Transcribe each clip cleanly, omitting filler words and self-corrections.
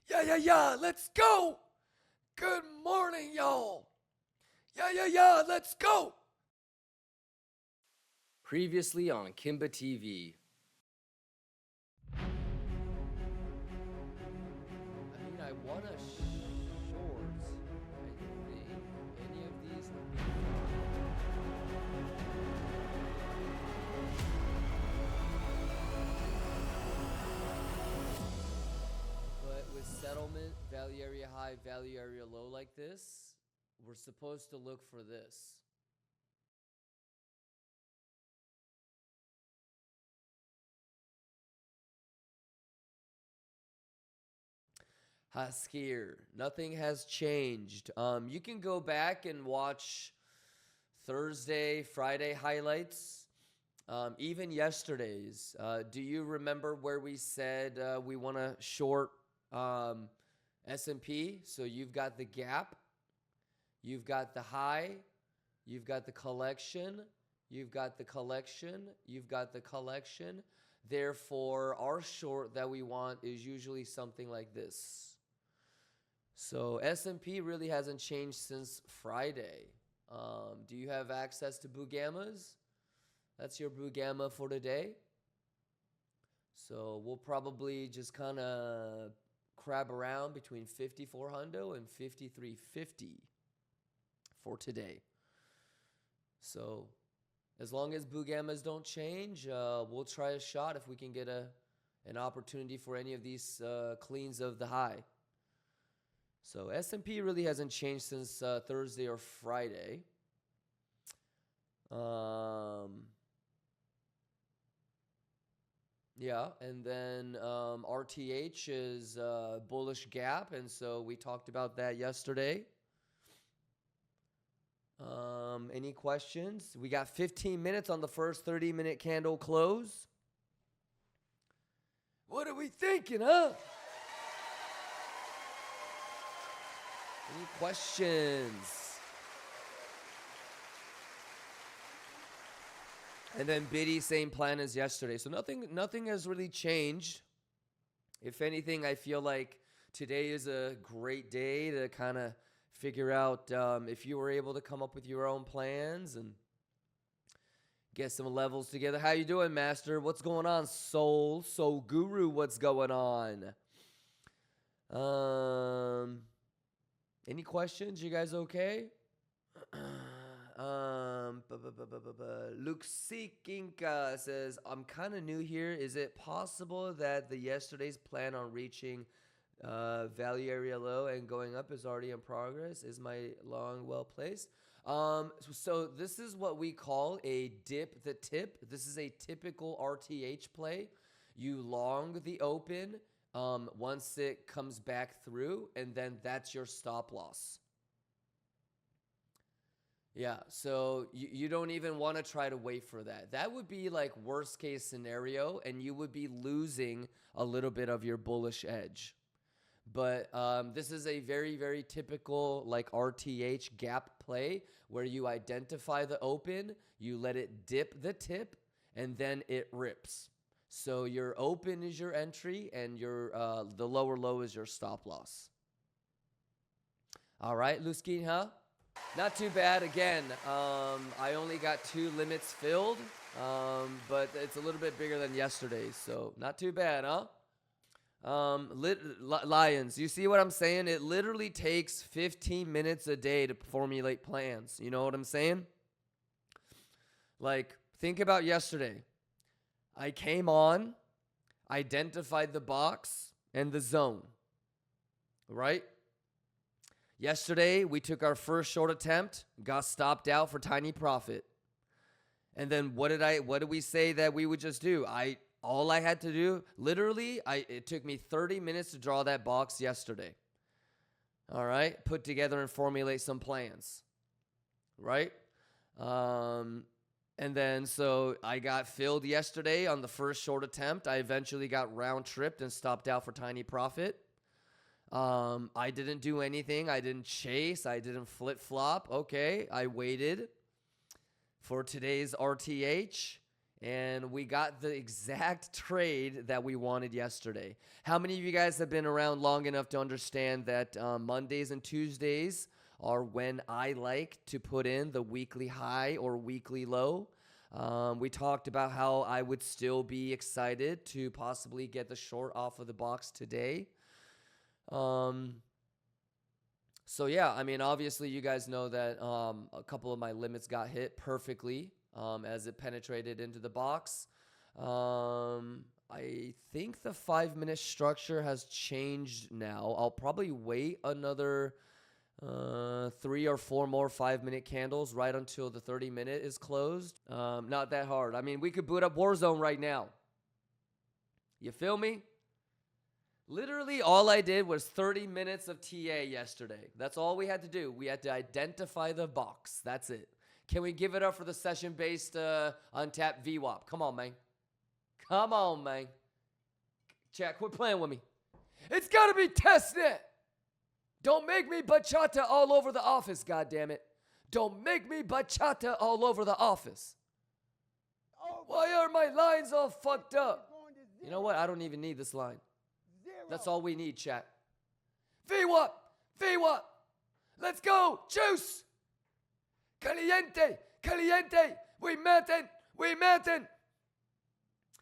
Yeah, let's go. Good morning, y'all. Yeah, let's go. Previously on Kimba TV. I want a short. I think any of these would be But with settlement, value area high, value area low like this, we're supposed to look for this. Haskir, nothing has changed. You can go back and watch Thursday, Friday highlights, even yesterday's. Do you remember where we said we want to short S&P? So you've got the gap, you've got the high, you've got the collection, you've got the collection, you've got the collection. Therefore, our short that we want is usually something like this. So S&P really hasn't changed since Friday. Do you have access to Boogammas? That's your Boogama for today. So we'll probably just kind of crab around between 5400 and 5350 for today. So as long as Boogammas don't change, we'll try a shot if we can get an opportunity for any of these cleans of the high. So S&P really hasn't changed since Thursday or Friday. Yeah, and then RTH is bullish gap, and so we talked about that yesterday. Any questions? We got 15 minutes on the first 30-minute candle close. What are we thinking, huh? Any questions? And then Biddy, same plan as yesterday. So nothing has really changed. If anything, I feel like today is a great day to kind of figure out if you were able to come up with your own plans and get some levels together. How you doing, Master? What's going on, Soul Guru? What's going on? Any questions? You guys okay? Luke Seekinka says, I'm kind of new here. Is it possible that the yesterday's plan on reaching value area low and going up is already in progress? Is my long well placed? So this is what we call a dip the tip. This is a typical RTH play. You long the open once it comes back through, and then that's your stop loss. Yeah, so you don't even want to try to wait for that. That would be like worst case scenario, and you would be losing a little bit of your bullish edge. But this is a very, very typical like RTH gap play where you identify the open, you let it dip the tip, and then it rips. So your open is your entry, and your the lower low is your stop loss. All right, Luskin, huh? Not too bad. Again, I only got 2 limits filled, but it's a little bit bigger than yesterday's, so not too bad, huh? Lions, you see what I'm saying? It literally takes 15 minutes a day to formulate plans. You know what I'm saying? Like, think about yesterday. I came on, identified the box and the zone, right? Yesterday, we took our first short attempt, got stopped out for tiny profit. And then what did we say that we would just do? All I had to do, literally, it took me 30 minutes to draw that box yesterday. All right, put together and formulate some plans, right? And then so I got filled yesterday on the first short attempt. I eventually got round tripped and stopped out for tiny profit. I didn't do anything. I didn't chase. I didn't flip flop. Okay, I waited for today's RTH. and we got the exact trade that we wanted yesterday. How many of you guys have been around long enough to understand that Mondays and Tuesdays are when I like to put in the weekly high or weekly low? We talked about how I would still be excited to possibly get the short off of the box today. So yeah, I mean, obviously you guys know that a couple of my limits got hit perfectly as it penetrated into the box. I think the 5-minute structure has changed now. I'll probably wait another 3 or 4 more 5-minute candles right until the 30-minute is closed. Not that hard. I mean, we could boot up Warzone right now. You feel me? Literally all I did was 30 minutes of TA yesterday. That's all we had to do. We had to identify the box. That's it. Can we give it up for the session-based untapped VWAP? Come on, man. Come on, man. Chat, quit playing with me. It's got to be testnet. Don't make me bachata all over the office, goddammit. Don't make me bachata all over the office. Why are my lines all fucked up? You know what? I don't even need this line. That's all we need, chat. VWAP! VWAP! Let's go! Juice! Caliente! Caliente! We matin! We matin!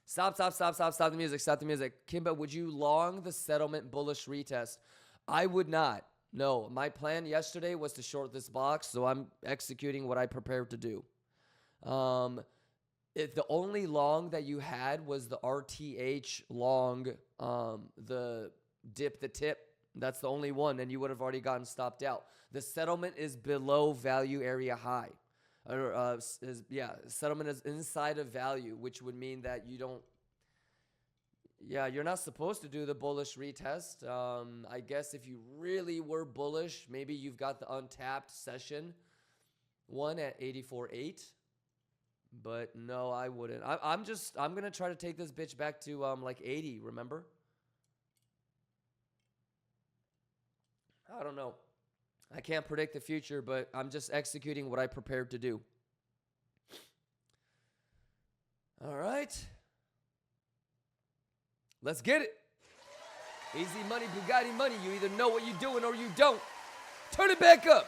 Stop the music. Stop the music. Kimba, would you long the settlement bullish retest? I would not. No, my plan yesterday was to short this box, so I'm executing what I prepared to do. The only long that you had was the RTH long, the dip the tip. That's the only one, and you would have already gotten stopped out. The settlement is below value area high. Settlement is inside of value, which would mean that you don't. Yeah, you're not supposed to do the bullish retest. I guess if you really were bullish, maybe you've got the untapped session one at 84.8. But no, I wouldn't. I'm going to try to take this bitch back to like 80, remember? I don't know. I can't predict the future, but I'm just executing what I prepared to do. All right. Let's get it. Easy money, Bugatti money. You either know what you're doing or you don't. Turn it back up.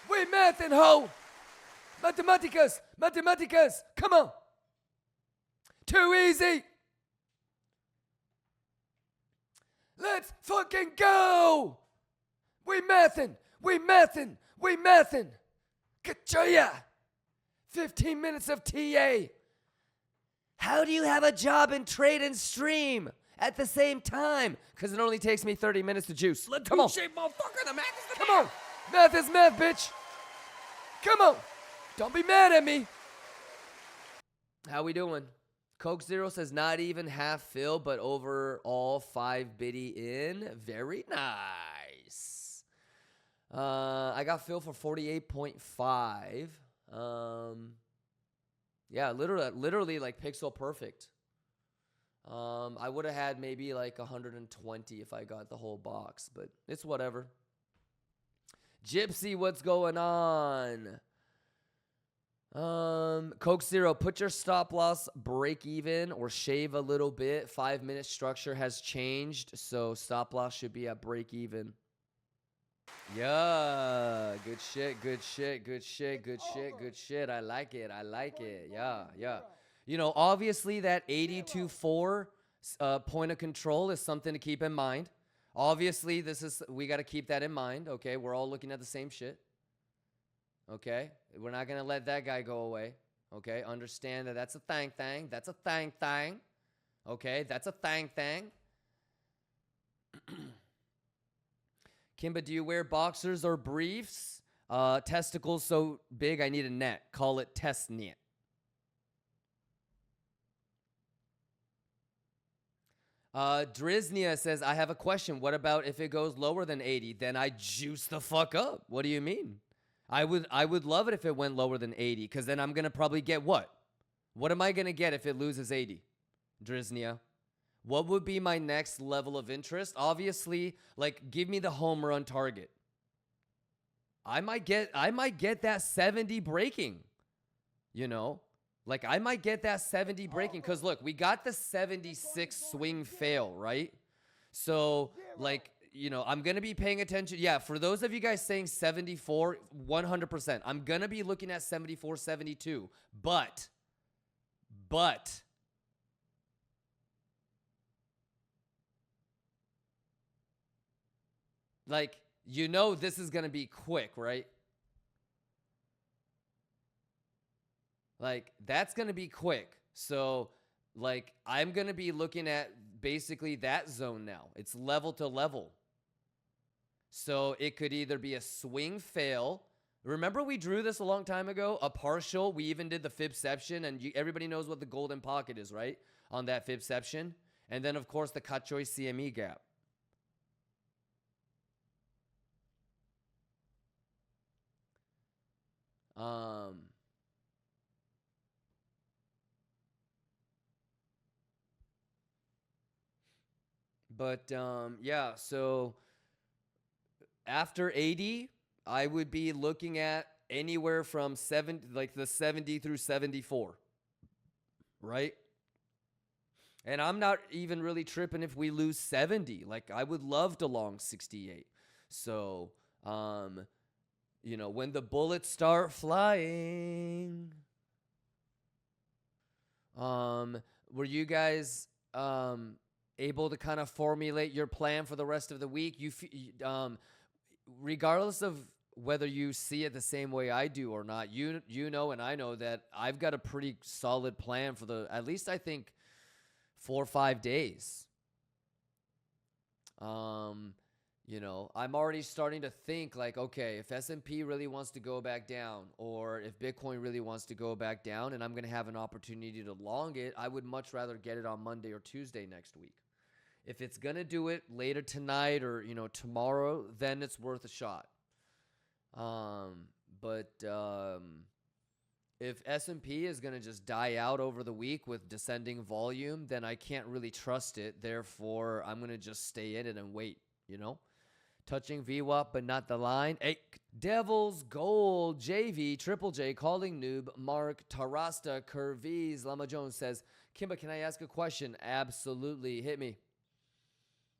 We mathin', ho. Mathematicas, mathematicas. Come on. Too easy. Let's fucking go. We mathin', we mathin', we mathin'. Kachoya. 15 minutes of TA. How do you have a job and trade and stream at the same time? Because it only takes me 30 minutes to juice. Come on. Motherfucker, the math is the Come on. Math is math, bitch. Come on. Don't be mad at me. How we doing? Coke Zero says not even half fill, but overall 5 biddy in. Very nice. I got fill for 48.5. Yeah, literally like pixel perfect. I would have had maybe like 120 if I got the whole box, but it's whatever. Gypsy, what's going on? Coke Zero, put your stop loss break even or shave a little bit. 5-minute structure has changed, so stop loss should be at break even. Yeah, good shit, good shit, good shit, good shit, good shit. I like it, I like it. Yeah, yeah. You know, obviously that 82.4 point of control is something to keep in mind. Obviously, we got to keep that in mind, okay? We're all looking at the same shit. Okay? We're not going to let that guy go away. Okay? Understand that that's a thang. That's a thang. Okay? That's a thang. Kimba, do you wear boxers or briefs? Testicles so big I need a net. Call it test net. Driznia says, I have a question. What about if it goes lower than 80? Then I juice the fuck up. What do you mean? I would love it if it went lower than 80, because then I'm going to probably get what? What am I going to get if it loses 80? Driznia. What would be my next level of interest? Obviously, like, give me the home run target. I might get that 70 breaking. you know? Like, I might get that 70 breaking because, look, we got the 76 swing fail, right? So, like, you know, I'm going to be paying attention. Yeah, for those of you guys saying 74, 100%. I'm going to be looking at 74, 72. But, like, you know this is going to be quick, right? Like, that's going to be quick. So, like, I'm going to be looking at basically that zone now. It's level to level. So it could either be a swing fail. Remember we drew this a long time ago? A partial. We even did the fibception, and everybody knows what the golden pocket is, right? On that fibception. And then, of course, the cut choice CME gap. Yeah, so after 80, I would be looking at anywhere from the 70 through 74, right? And I'm not even really tripping if we lose 70. Like, I would love to long 68. So, you know, when the bullets start flying, were you guys able to kind of formulate your plan for the rest of the week? Regardless of whether you see it the same way I do or not, you know, and I know that I've got a pretty solid plan for at least I think 4 or 5 days. You know, I'm already starting to think like, okay, if S&P really wants to go back down, or if Bitcoin really wants to go back down and I'm going to have an opportunity to long it, I would much rather get it on Monday or Tuesday next week. If it's going to do it later tonight or, you know, tomorrow, then it's worth a shot. If S&P is going to just die out over the week with descending volume, then I can't really trust it. Therefore, I'm going to just stay in it and wait, you know? Touching VWAP, but not the line. Hey, Devil's Gold, JV, Triple J, Calling Noob, Mark, Tarasta, Curvies, Lama Jones says, Kimba, can I ask a question? Absolutely. Hit me.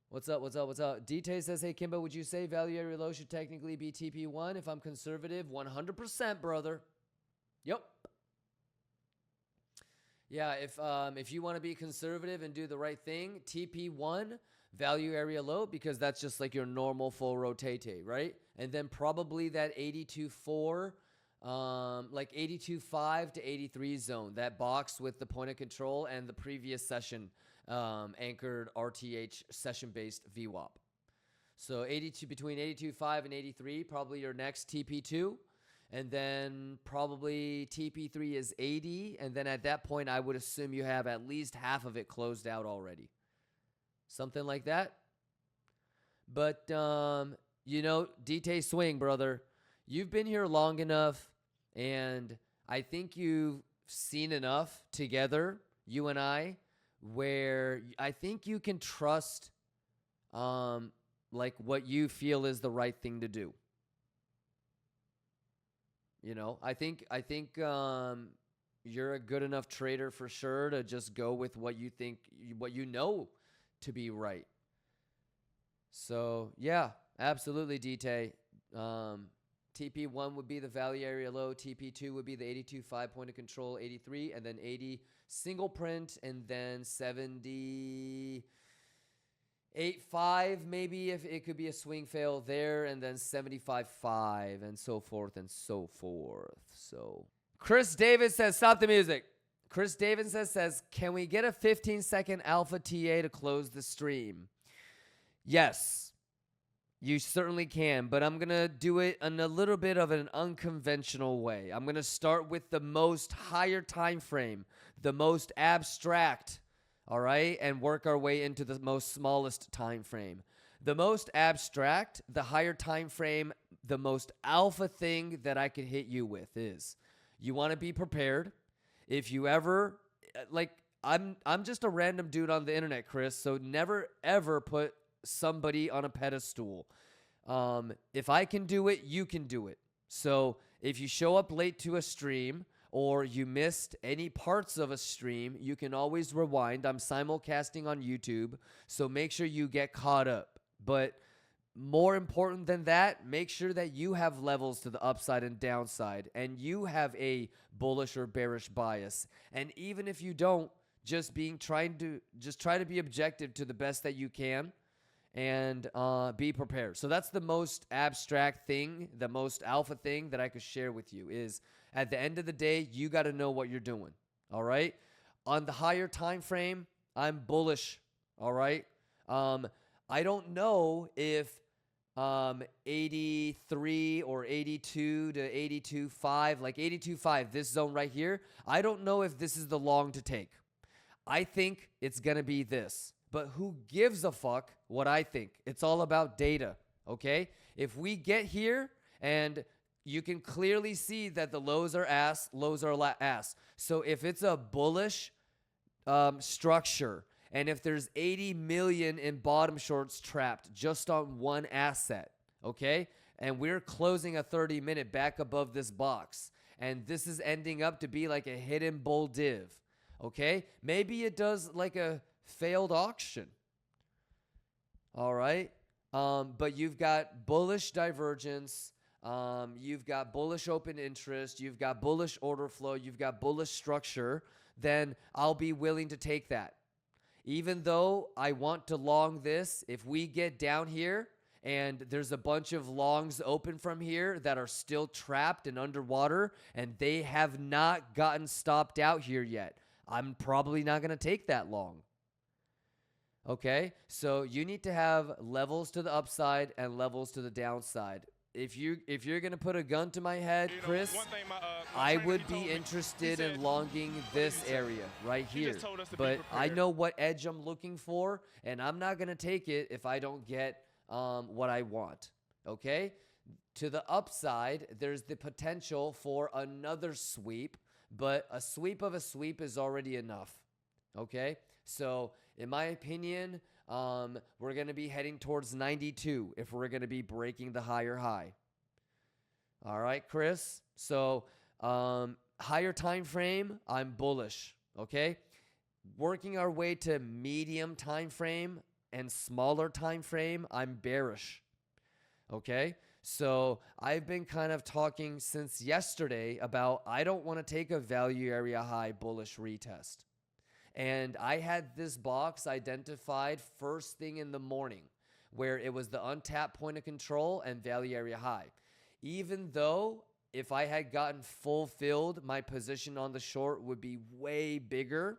What's up? DT says, hey, Kimba, would you say value area low should technically be TP1 if I'm conservative? 100%, brother. Yep. Yeah, if you want to be conservative and do the right thing, TP1, value area low, because that's just like your normal full rotate, right? And then probably that 82.4, like 82.5 to 83 zone, that box with the point of control and the previous session anchored RTH session-based VWAP. So 82 between 82.5 and 83, probably your next TP2. And then probably TP3 is 80. And then at that point, I would assume you have at least half of it closed out already. Something like that. But, you know, DT swing, brother. You've been here long enough, and I think you've seen enough together, you and I, where I think you can trust, like, what you feel is the right thing to do. You know, I think you're a good enough trader for sure to just go with what you think, what you know to be right. So, yeah, absolutely, DT. TP1 would be the value area low. TP2 would be the 82.5 point of control, 83, and then 80 single print, and then 78.5 maybe if it could be a swing fail there, and then 75.5 and so forth and so forth. So Chris Davis says, stop the music. Chris Davis says, can we get a 15-second alpha TA to close the stream? Yes, you certainly can, but I'm going to do it in a little bit of an unconventional way. I'm going to start with the most higher time frame, the most abstract, all right, and work our way into the most smallest time frame. The most abstract, the higher time frame, the most alpha thing that I could hit you with is you want to be prepared. If you ever, like, I'm just a random dude on the internet, Chris, so never, ever put somebody on a pedestal. If I can do it, you can do it. So if you show up late to a stream, or you missed any parts of a stream, you can always rewind. I'm simulcasting on YouTube, so make sure you get caught up. But more important than that, make sure that you have levels to the upside and downside, and you have a bullish or bearish bias. And even if you don't, just try to be objective to the best that you can, and be prepared. So that's the most abstract thing, the most alpha thing that I could share with you is at the end of the day, you got to know what you're doing. All right. On the higher time frame, I'm bullish. All right. I don't know if 83 or 82 to 82.5, like 82.5, this zone right here, I don't know if this is the long to take. I think it's going to be this. But who gives a fuck what I think? It's all about data, okay? If we get here and you can clearly see that the lows are ass, lows are ass. So if it's a bullish structure, and if there's 80 million in bottom shorts trapped just on one asset, okay? And we're closing a 30-minute back above this box, and this is ending up to be like a hidden bull div, okay? Maybe it does like a failed auction. All right. But you've got bullish divergence. You've got bullish open interest. You've got bullish order flow. You've got bullish structure. Then I'll be willing to take that. Even though I want to long this, if we get down here and there's a bunch of longs open from here that are still trapped and underwater and they have not gotten stopped out here yet, I'm probably not going to take that long. Okay, so you need to have levels to the upside and levels to the downside. If you're gonna put a gun to my head, Chris, I would be interested in longing this area right here. But I know what edge I'm looking for, and I'm not gonna take it if I don't get what I want. Okay, to the upside, there's the potential for another sweep, but a sweep of a sweep is already enough. Okay, so in my opinion, we're going to be heading towards 92 if we're going to be breaking the higher high. All right, Chris. So higher time frame, I'm bullish. Okay, working our way to medium time frame and smaller time frame, I'm bearish. Okay, so I've been kind of talking since yesterday about I don't want to take a value area high bullish retest. And I had this box identified first thing in the morning where it was the untapped point of control and value area high. Even though if I had gotten fulfilled, my position on the short would be way bigger.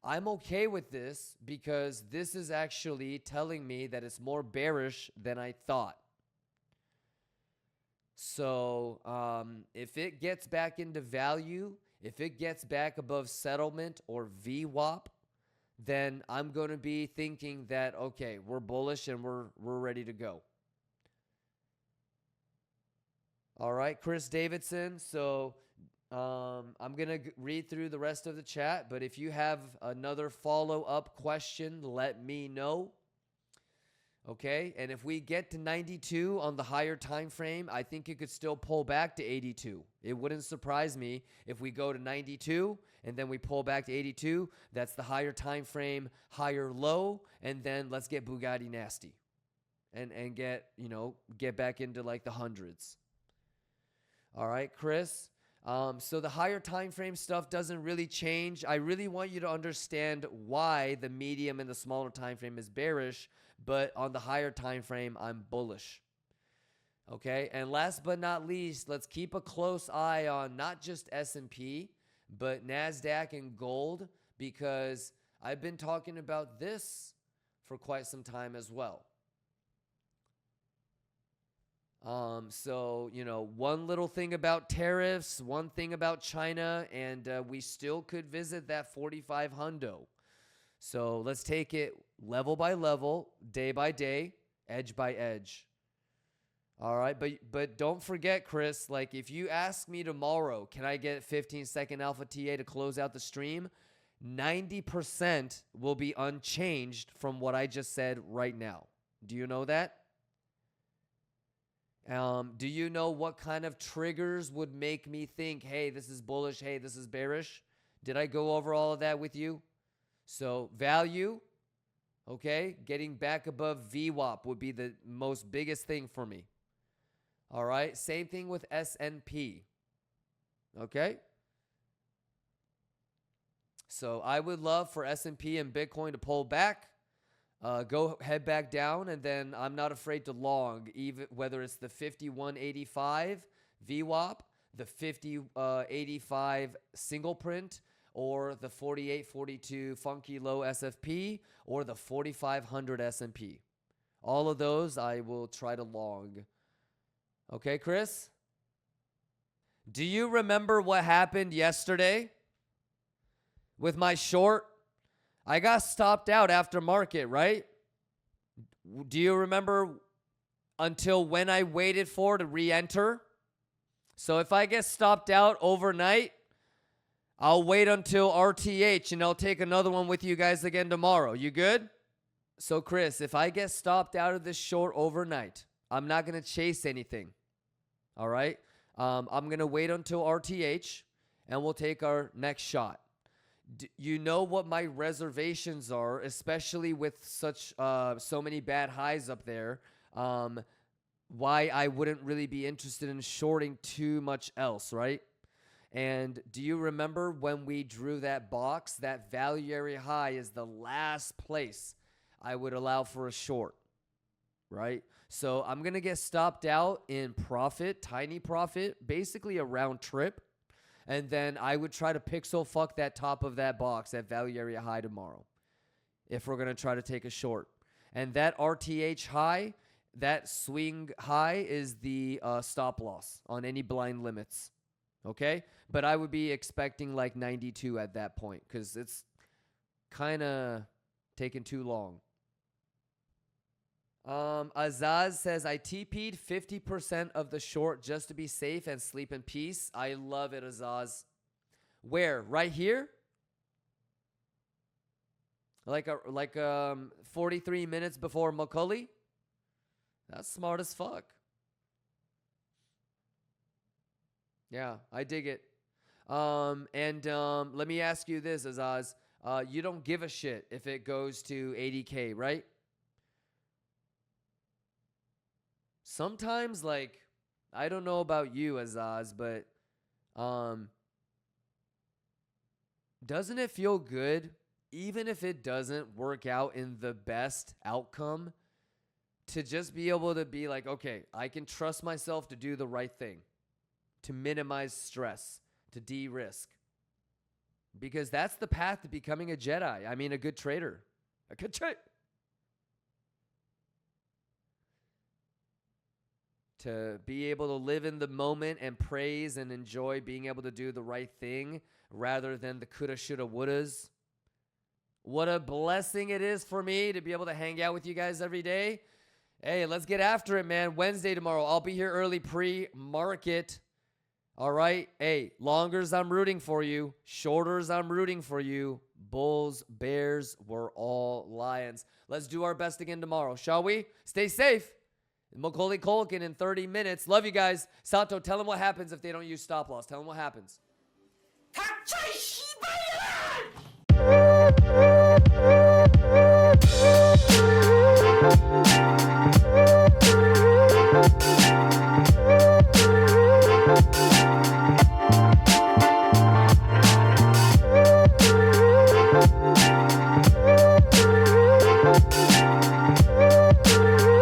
I'm okay with this because this is actually telling me that it's more bearish than I thought. So if it gets back into value, if it gets back above settlement or VWAP, then I'm going to be thinking that, okay, we're bullish and we're ready to go. All right, Chris Davidson. So I'm going to read through the rest of the chat, but if you have another follow-up question, let me know. Okay, and if we get to 92 on the higher time frame, I think it could still pull back to 82. It wouldn't surprise me if we go to 92 and then we pull back to 82. That's the higher time frame, higher low, and then let's get Bugatti nasty and get back into like the hundreds. All right, Chris. So the higher time frame stuff doesn't really change. I really want you to understand why the medium and the smaller time frame is bearish. But on the higher time frame, I'm bullish. Okay, and last but not least, let's keep a close eye on not just S&P, but NASDAQ and gold, because I've been talking about this for quite some time as well. So, one little thing about tariffs, one thing about China, and we still could visit that 45 hundo. So let's take it level by level, day by day, edge by edge. All right, but don't forget, Chris, like if you ask me tomorrow, can I get 15-second alpha TA to close out the stream? 90% will be unchanged from what I just said right now. Do you know that? Do you know what kind of triggers would make me think, hey, this is bullish, hey, this is bearish? Did I go over all of that with you? So value, okay, getting back above VWAP would be the most biggest thing for me. All right, same thing with S&P, okay? So I would love for S&P and Bitcoin to pull back, go head back down, and then I'm not afraid to long, even whether it's the 5185 VWAP, the 5085 single print, or the 4842 funky low SFP, or the 4500 S&P. All of those I will try to long. Okay, Chris? Do you remember what happened yesterday with my short? I got stopped out after market, right? Do you remember until when I waited for to re-enter? So if I get stopped out overnight, I'll wait until RTH and I'll take another one with you guys again tomorrow. You good? So Chris, if I get stopped out of this short overnight, I'm not going to chase anything. All right? I'm going to wait until RTH and we'll take our next shot. You know what my reservations are, especially with such so many bad highs up there, why I wouldn't really be interested in shorting too much else, right? And do you remember when we drew that box, that value area high is the last place I would allow for a short, right? So I'm going to get stopped out in profit, tiny profit, basically a round trip. And then I would try to pixel fuck that top of that box, that value area high tomorrow, if we're going to try to take a short. And that RTH high, that swing high is the stop loss on any blind limits. Okay? But I would be expecting like 92 at that point because it's kind of taking too long. Azaz says, I TP'd 50% of the short just to be safe and sleep in peace. I love it, Azaz. Where? Right here? Like 43 minutes before Macaulay? That's smart as fuck. Yeah, I dig it. Let me ask you this, Azaz. You don't give a shit if it goes to 80K, right? Sometimes, like, I don't know about you, Azaz, but doesn't it feel good, even if it doesn't work out in the best outcome, to just be able to be like, okay, I can trust myself to do the right thing, to minimize stress, to de-risk. Because that's the path to becoming a Jedi. I mean, a good trader. A good trader. To be able to live in the moment and praise and enjoy being able to do the right thing rather than the coulda, shoulda, wouldas. What a blessing it is for me to be able to hang out with you guys every day. Hey, let's get after it, man. Wednesday tomorrow. I'll be here early pre-market. All right? Hey, longers, I'm rooting for you. Shorters, I'm rooting for you. Bulls, Bears, we're all Lions. Let's do our best again tomorrow, shall we? Stay safe. Macaulay Culkin in 30 minutes. Love you guys. Sato, tell them what happens if they don't use stop loss. Tell them what happens.